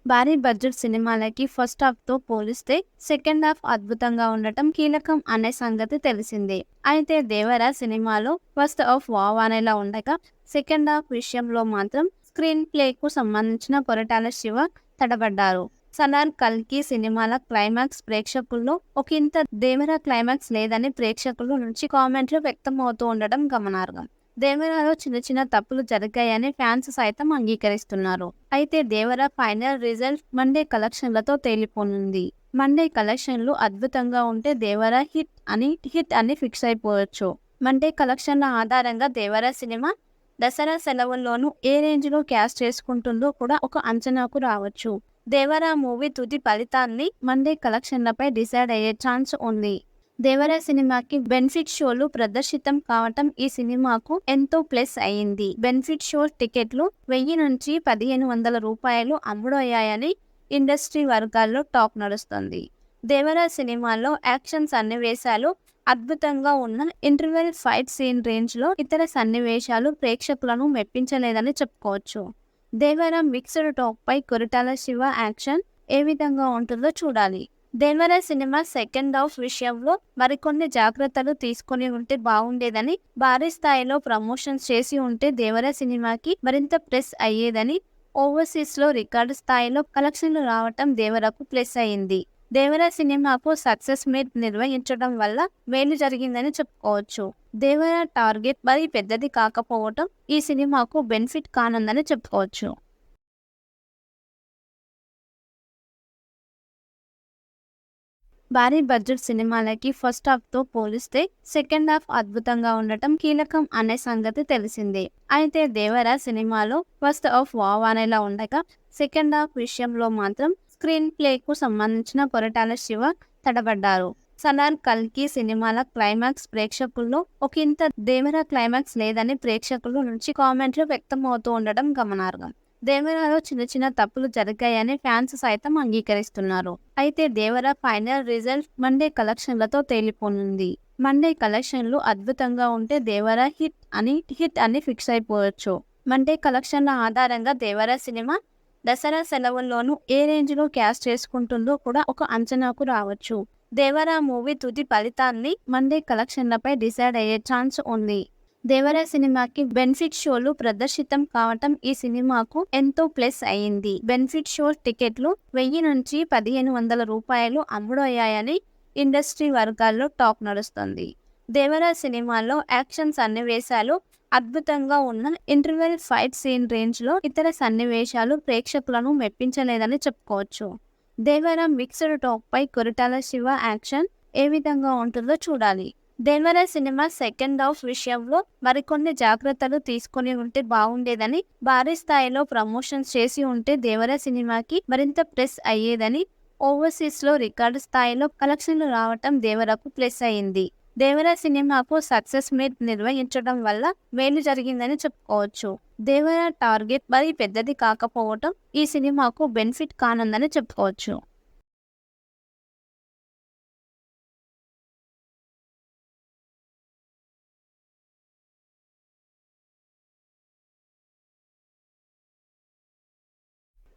భారీ బడ్జెట్ సినిమాలకి ఫస్ట్ హాఫ్‌తో పోలిస్తే సెకండ్ హాఫ్ అద్భుతంగా ఉండటం కీలకం అనే సంగతి తెలిసిందే. అయితే 'దేవర' సినిమాలో ఫస్ట్ హాఫ్ వావ్ అనేలా ఉండగా, సెకండ్ హాఫ్ విషయంలో మాత్రం స్క్రీన్ ప్లేకు సంబంధించిన కొరటాల శివ తడబడ్డారు. 'సలార్', 'కల్కి' సినిమాల క్లైమాక్స్ ప్రేక్షకుల్లో ఒకింత 'దేవర' క్లైమాక్స్ లేదని ప్రేక్షకుల నుంచి కామెంట్లు వ్యక్తమవుతూ ఉండడం గమనార్హం. 'దేవర'లో చిన్న చిన్న తప్పులు జరిగాయని ఫ్యాన్స్ సైతం అంగీకరిస్తున్నారు. అయితే 'దేవర' ఫైనల్ రిజల్ట్ మండే కలెక్షన్లతో తేలిపోనుంది. మండే కలెక్షన్లు అద్భుతంగా ఉంటే 'దేవర' హిట్ అని ఫిక్స్ అయిపోవచ్చు. మండే కలెక్షన్ల ఆధారంగా 'దేవర' సినిమా దసరా సెలవుల్లోనూ ఏ రేంజ్లో క్యాష్ చేసుకుంటుందో కూడా ఒక అంచనాకు రావచ్చు. 'దేవర' మూవీ తుది ఫలితాన్ని మండే కలెక్షన్లపై డిసైడ్ అయ్యే ఛాన్స్ ఉంది. 'దేవర' సినిమాకి బెనిఫిట్ షోలు ప్రదర్శితం కావటం ఈ సినిమాకు ఎంతో ప్లస్ అయింది. బెనిఫిట్ షో టికెట్లు 1000 నుంచి 1500 రూపాయలు అమ్ముడయ్యాయని ఇండస్ట్రీ వర్గాల్లో టాక్ నడుస్తోంది. 'దేవర' సినిమాలో యాక్షన్ సన్నివేశాలు అద్భుతంగా ఉన్న ఇంటర్వెల్ ఫైట్ సీన్ రేంజ్లో ఇతర సన్నివేశాలు ప్రేక్షకులను మెప్పించలేదని చెప్పుకోవచ్చు. 'దేవర' మిక్స్డ్ టాక్పై కొరటాల శివ యాక్షన్ ఏ విధంగా ఉంటుందో చూడాలి. 'దేవర' సినిమా సెకండ్ హాఫ్ విషయంలో మరికొన్ని జాగ్రత్తలు తీసుకొని ఉంటే బాగుండేదని, భారీ స్థాయిలో ప్రమోషన్స్ చేసి ఉంటే 'దేవర' సినిమాకి మరింత ప్లస్ అయ్యేదని, ఓవర్సీస్లో రికార్డు స్థాయిలో కలెక్షన్లు రావటం 'దేవర'కు ప్లస్ అయింది. 'దేవర' సినిమాకు సక్సెస్ మీట్ నిర్వహించడం వల్ల మేలు జరిగిందని చెప్పుకోవచ్చు. 'దేవర' టార్గెట్ మరీ పెద్దది కాకపోవటం ఈ సినిమాకు బెనిఫిట్ కానుందని చెప్పుకోవచ్చు. భారీ బడ్జెట్ సినిమాలకి ఫస్ట్ హాఫ్‌తో పోలిస్తే సెకండ్ హాఫ్ అద్భుతంగా ఉండటం కీలకం అనే సంగతి తెలిసిందే. అయితే 'దేవర' సినిమాలో ఫస్ట్ హాఫ్ వావ్ అనేలా ఉండగా, సెకండ్ హాఫ్ విషయంలో మాత్రం స్క్రీన్ ప్లేకు సంబంధించిన కొరటాల శివ తడబడ్డారు. 'సలార్', 'కల్కి' సినిమాల క్లైమాక్స్ ప్రేక్షకుల్లో ఒకింత 'దేవర' క్లైమాక్స్ లేదని ప్రేక్షకుల నుంచి కామెంట్లు వ్యక్తమవుతూ ఉండడం గమనార్హం. 'దేవర'లో చిన్న చిన్న తప్పులు జరిగాయని ఫ్యాన్స్ సైతం అంగీకరిస్తున్నారు. అయితే 'దేవర' ఫైనల్ రిజల్ట్ మండే కలెక్షన్లతో తేలిపోనుంది. మండే కలెక్షన్లు అద్భుతంగా ఉంటే 'దేవర' హిట్ అని ఫిక్స్ అయిపోవచ్చు. మండే కలెక్షన్ల ఆధారంగా 'దేవర' సినిమా దసరా సెలవుల్లోనూ ఏ రేంజ్లో క్యాష్ చేసుకుంటుందో కూడా ఒక అంచనాకు రావచ్చు. 'దేవర' మూవీ తుది ఫలితాన్ని మండే కలెక్షన్లపై డిసైడ్ అయ్యే ఛాన్స్ ఉంది. 'దేవర' సినిమాకి బెనిఫిట్ షోలు ప్రదర్శితం కావటం ఈ సినిమాకు ఎంతో ప్లస్ అయింది. బెనిఫిట్ షో టికెట్లు 1000 నుంచి 1500 రూపాయలు అమ్ముడయ్యాయని ఇండస్ట్రీ వర్గాల్లో టాక్ నడుస్తోంది. 'దేవర' సినిమాలో యాక్షన్ సన్నివేశాలు అద్భుతంగా ఉన్న ఇంటర్వెల్ ఫైట్ సీన్ రేంజ్లో ఇతర సన్నివేశాలు ప్రేక్షకులను మెప్పించలేదని చెప్పుకోవచ్చు. 'దేవర' మిక్స్డ్ టాక్పై కొరటాల శివ యాక్షన్ ఏ విధంగా ఉంటుందో చూడాలి. 'దేవర' సినిమా సెకండ్ హాఫ్ విషయంలో మరికొన్ని జాగ్రత్తలు తీసుకొని ఉంటే బాగుండేదని, భారీ స్థాయిలో ప్రమోషన్స్ చేసి ఉంటే 'దేవర' సినిమాకి మరింత ప్లస్ అయ్యేదని, ఓవర్సీస్లో రికార్డు స్థాయిలో కలెక్షన్లు రావటం 'దేవర'కు ప్లస్ అయింది. 'దేవర' సినిమాకు సక్సెస్ మీట్ నిర్వహించడం వల్ల మేలు జరిగిందని చెప్పుకోవచ్చు. 'దేవర' టార్గెట్ మరీ పెద్దది కాకపోవటం ఈ సినిమాకు బెనిఫిట్ కానుందని చెప్పుకోవచ్చు.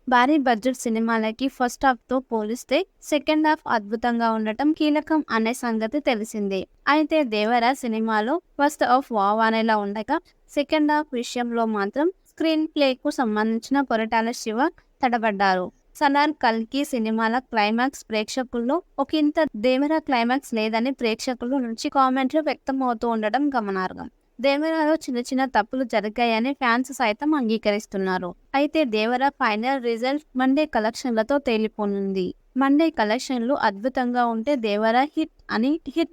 భారీ బడ్జెట్ సినిమాలకి ఫస్ట్ హాఫ్‌తో పోలిస్తే సెకండ్ హాఫ్ అద్భుతంగా ఉండటం కీలకం అనే సంగతి తెలిసిందే. అయితే 'దేవర' సినిమాలో ఫస్ట్ హాఫ్ వావ్ అనేలా ఉండగా, సెకండ్ హాఫ్ విషయంలో మాత్రం స్క్రీన్ ప్లేకు సంబంధించిన కొరటాల శివ తడబడ్డారు. 'సలార్', 'కల్కి' సినిమాల క్లైమాక్స్ ప్రేక్షకుల్లో ఒకింత 'దేవర' క్లైమాక్స్ లేదని ప్రేక్షకుల నుంచి కామెంట్లు వ్యక్తమవుతూ ఉండడం గమనార్హం. 'దేవర'లో చిన్న చిన్న తప్పులు జరిగాయని ఫ్యాన్స్ సైతం అంగీకరిస్తున్నారు. అయితే 'దేవర' ఫైనల్ రిజల్ట్ మండే కలెక్షన్లతో తేలిపోనుంది. మండే కలెక్షన్లు అద్భుతంగా ఉంటే 'దేవర' హిట్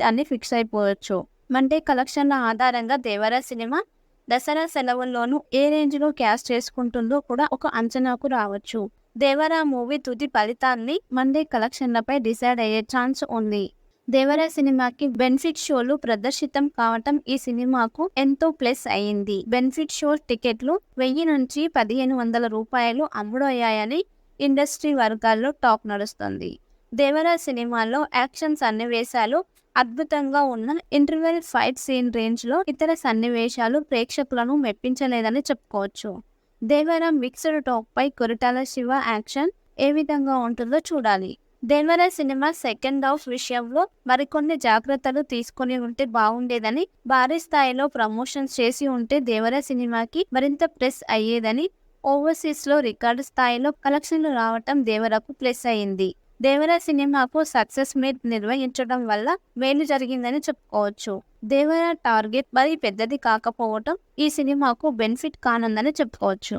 అని ఫిక్స్ అయిపోవచ్చు. మండే కలెక్షన్ల ఆధారంగా 'దేవర' సినిమా దసరా సెలవుల్లోనూ ఏ రేంజ్లో క్యాష్ చేసుకుంటుందో కూడా ఒక అంచనాకు రావచ్చు. 'దేవర' మూవీ తుది ఫలితాన్ని మండే కలెక్షన్లపై డిసైడ్ అయ్యే ఛాన్స్ ఉంది. 'దేవర' సినిమాకి బెనిఫిట్ షోలు ప్రదర్శితం కావటం ఈ సినిమాకు ఎంతో ప్లస్ అయింది. బెనిఫిట్ షో టికెట్లు 1000 నుంచి 1500 రూపాయలు అమ్ముడయ్యాయని ఇండస్ట్రీ వర్గాల్లో టాక్ నడుస్తోంది. 'దేవర' సినిమాలో యాక్షన్ సన్నివేశాలు అద్భుతంగా ఉన్న ఇంటర్వెల్ ఫైట్ సీన్ రేంజ్లో ఇతర సన్నివేశాలు ప్రేక్షకులను మెప్పించలేదని చెప్పుకోవచ్చు. 'దేవర' మిక్స్డ్ టాక్పై కొరటాల శివ యాక్షన్ ఏ విధంగా ఉంటుందో చూడాలి. 'దేవర' సినిమా సెకండ్ హాఫ్ విషయంలో మరికొన్ని జాగ్రత్తలు తీసుకొని ఉంటే బావుండేదని, భారీ స్థాయిలో ప్రమోషన్స్ చేసి ఉంటే 'దేవర' సినిమాకి మరింత ప్లస్ అయ్యేదని, ఓవర్సీస్‌లో రికార్డు స్థాయిలో కలెక్షన్లు రావటం 'దేవర'కు ప్లస్ అయింది. 'దేవర' సినిమాకు సక్సెస్ మీట్ నిర్వహించడం వల్ల మేలు జరిగిందని చెప్పుకోవచ్చు. 'దేవర' టార్గెట్ మరీ పెద్దది కాకపోవటం ఈ సినిమాకు బెనిఫిట్ కానుందని చెప్పుకోవచ్చు.